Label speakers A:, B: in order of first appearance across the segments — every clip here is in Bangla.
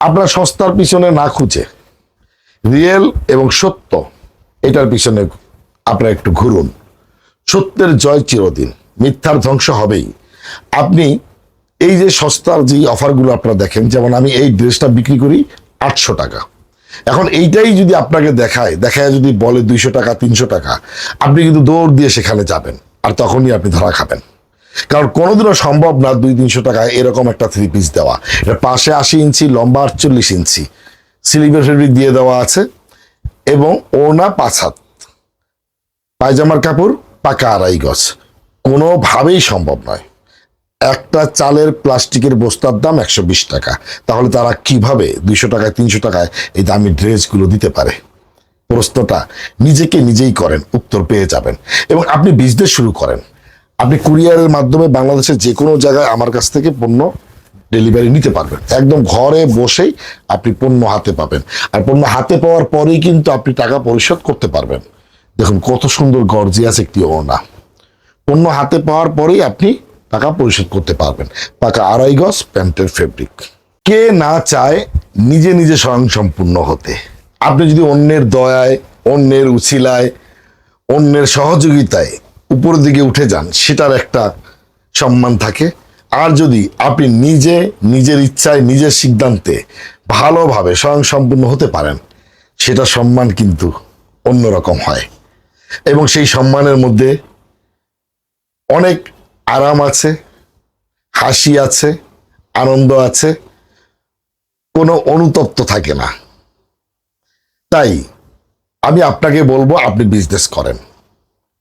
A: আপনার সস্তার পিছনে না খুঁজে রিয়েল এবং সত্য এটার পিছনে আপনারা একটু ঘুরুন। সত্যের জয় চিরদিন, মিথ্যার ধ্বংস হবেই। আপনি এই যে সস্তার যে অফারগুলো আপনারা দেখেন, যেমন আমি এই ড্রেসটা বিক্রি করি 800 টাকা। এখন এইটাই যদি আপনাকে দেখায় যদি বলে 200 টাকা 300 টাকা, আপনি কিন্তু দৌড় দিয়ে সেখানে যাবেন, আর তখনই আপনি ধরা খাবেন। কারণ কোনোদিনও সম্ভব না 200-300 টাকায় এরকম একটা 3 পিস দেওয়া। এটা পাশে 80 ইঞ্চি, লম্বা 48 ইঞ্চি, সিলিভার ফেব্রিক দিয়ে দেওয়া আছে এবং ওড়না 5 হাত, পায়জামার কাপড় পাকা 2.5 গজ। কোনোভাবেই সম্ভব নয়। একটা চালের প্লাস্টিকের বস্তার দাম 120 টাকা, তাহলে তারা কিভাবে 200 টাকায় 300 টাকায় এই দামি ড্রেসগুলো দিতে পারে? প্রশ্নটা নিজেকে নিজেই করেন, উত্তর পেয়ে যাবেন। এবং আপনি বিজনেস শুরু করেন, আপনি কুরিয়ারের মাধ্যমে বাংলাদেশের যে কোনো জায়গায় আমার কাছ থেকে পণ্য ডেলিভারি নিতে পারবেন। একদম ঘরে বসেই আপনি পণ্য হাতে পাবেন, আর পণ্য হাতে পাওয়ার পরেই কিন্তু আপনি টাকা পরিশোধ করতে পারবেন। দেখুন কত সুন্দর গর্জিয়াস একটি ওড়না। পণ্য হাতে পাওয়ার পরেই আপনি টাকা পরিশোধ করতে পারবেন। পাকা 2.5 গজ প্যান্টের ফেব্রিক। কে না চায় নিজে নিজে স্বয়ংসম্পূর্ণ হতে? আপনি যদি অন্যের দয়ায়, অন্যের উছিলায়, অন্যের সহযোগিতায় উপরের দিকে উঠে যান, সেটার একটা সম্মান থাকে। আর যদি আপনি নিজে নিজের ইচ্ছায়, নিজের সিদ্ধান্তে ভালোভাবে স্বয়ংসম্পূর্ণ হতে পারেন, সেটা সম্মান কিন্তু অন্যরকম হয়। এবং সেই সম্মানের মধ্যে অনেক আরাম আছে, হাসি আছে, আনন্দ আছে, কোনো অনুতপ্ত থাকে না। তাই আমি আপনাকে বলবো, আপনি বিজনেস করেন,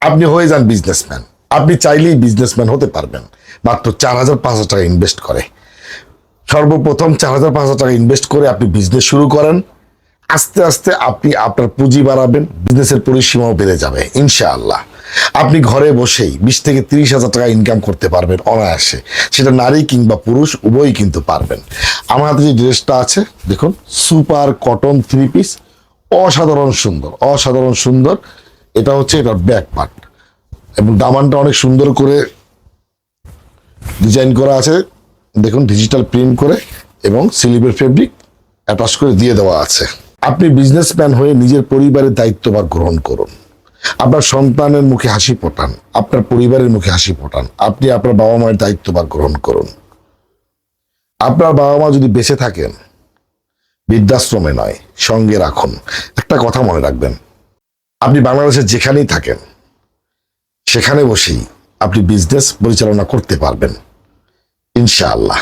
A: আপনি হয়ে যান বিজনেসম্যান। আপনি চাইলেই বিজনেসম্যান হতে পারবেন মাত্র 4,000-5,000 টাকা ইনভেস্ট করে। সর্বপ্রথম 4,000-5,000 টাকা ইনভেস্ট করে আপনি বিজনেস শুরু করেন। আস্তে আস্তে আপনি আপনার পুঁজি বাড়াবেন, বিজনেসের পরিসীমাও বেড়ে যাবে ইনশাআল্লাহ। আপনি ঘরে বসেই 20,000-30,000 টাকা ইনকাম করতে পারবেন অনায়াসে। সেটা নারী কিংবা পুরুষ উভয়ই কিন্তু পারবেন। আমার হাতে যে ড্রেসটা আছে দেখুন, সুপার কটন 3 পিস, অসাধারণ সুন্দর, অসাধারণ সুন্দর। এটা হচ্ছে এটার ব্যাক পার্ট, এবং দামানটা অনেক সুন্দর করে ডিজাইন করা আছে দেখুন, ডিজিটাল প্রিন্ট করে, এবং সিলিভার ফেব্রিক অ্যাটাচ করে দিয়ে দেওয়া আছে। আপনি বিজনেসম্যান হয়ে নিজের পরিবারের দায়িত্বভার গ্রহণ করুন। আপনার সন্তানের মুখে হাসি ফোটান, আপনার পরিবারের মুখে হাসি ফোটান। আপনি আপনার বাবা মায়ের দায়িত্বভার গ্রহণ করুন। আপনার বাবা মা যদি বেঁচে থাকেন, বৃদ্ধাশ্রমে নয়, সঙ্গে রাখুন। একটা কথা মনে রাখবেন, আপনি বাংলাদেশের যেখানেই থাকেন, সেখানে বসেই আপনি বিজনেস পরিচালনা করতে পারবেন ইনশাআল্লাহ।